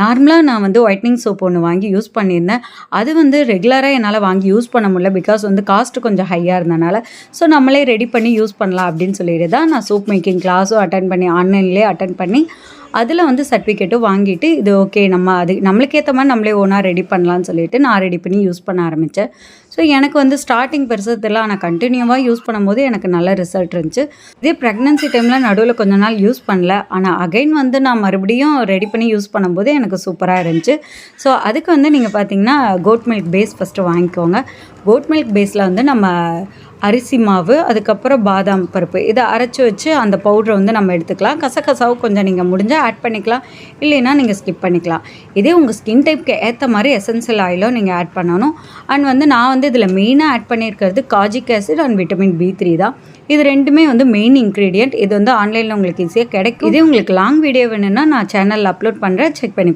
நார்மலா நான் வந்து ஒயிட்னிங் சோப் ஒண்ணு வாங்கி யூஸ் பண்ணியிருந்தேன். அது வந்து ரெகுலரா என்னால வாங்கி யூஸ் பண்ண முடியல. பிகாஸ் வந்து காஸ்ட் கொஞ்சம் ஹையா இருந்தனால. ஸோ நம்மளே ரெடி பண்ணி யூஸ் பண்ணலாம் அப்படின்னு சொல்லிட்டு தான் நான் சோப் மேக்கிங் கிளாஸும் அட்டெண்ட் பண்ணி ஆன்லைன்லேயே அட்டெண்ட் பண்ணி அதில் வந்து சர்டிஃபிகேட்டும் வாங்கிட்டு இது ஓகே நம்ம அது நம்மளுக்கு ஏற்ற மாதிரி நம்மளே ஓனாக ரெடி பண்ணலான்னு சொல்லிட்டு நான் ரெடி பண்ணி யூஸ் பண்ண ஆரம்பித்தேன். ஸோ எனக்கு வந்து ஸ்டார்டிங் பெருசாக தெரியல. ஆனால் கண்டினியூவாக யூஸ் பண்ணும்போது எனக்கு நல்ல ரிசல்ட் இருந்துச்சு. இதே ப்ரெக்னன்சி டைமில் நடுவில் கொஞ்ச நாள் யூஸ் பண்ணல. ஆனால் அகைன் வந்து நான் மறுபடியும் ரெடி பண்ணி யூஸ் பண்ணும்போது எனக்கு சூப்பராக இருந்துச்சு. ஸோ அதுக்கு வந்து நீங்கள் பார்த்தீங்கன்னா கோட் மில்க் பேஸ் ஃபஸ்ட்டு வாங்கிக்கோங்க. கோட் மில்க் பேஸில் வந்து நம்ம அரிசி மாவு, அதுக்கப்புறம் பாதாம் பருப்பு இதை அரைச்சி வச்சு அந்த பவுட்ரை வந்து நம்ம எடுத்துக்கலாம். கசகசாவு கொஞ்சம் நீங்கள் முடிஞ்சால் ஆட் பண்ணிக்கலாம், இல்லைன்னா நீங்கள் ஸ்கிப் பண்ணிக்கலாம். இதே உங்கள் ஸ்கின் டைப்க்கு ஏற்ற மாதிரி எசென்சியல் ஆயிலும் நீங்கள் ஆட் பண்ணணும். அண்ட் வந்து நான் வந்து இதில் மெயினாக ஆட் பண்ணியிருக்கிறது kojic acid and vitamin B3 தான். இது ரெண்டுமே வந்து மெயின் இன்க்ரீடியன்ட். இது வந்து ஆன்லைனில் உங்களுக்கு ஈஸியாக கிடைக்கும். இதே உங்களுக்கு லாங் வீடியோ வேணும்னா நான் சேனலில் அப்லோட் பண்ணுறேன், செக் பண்ணி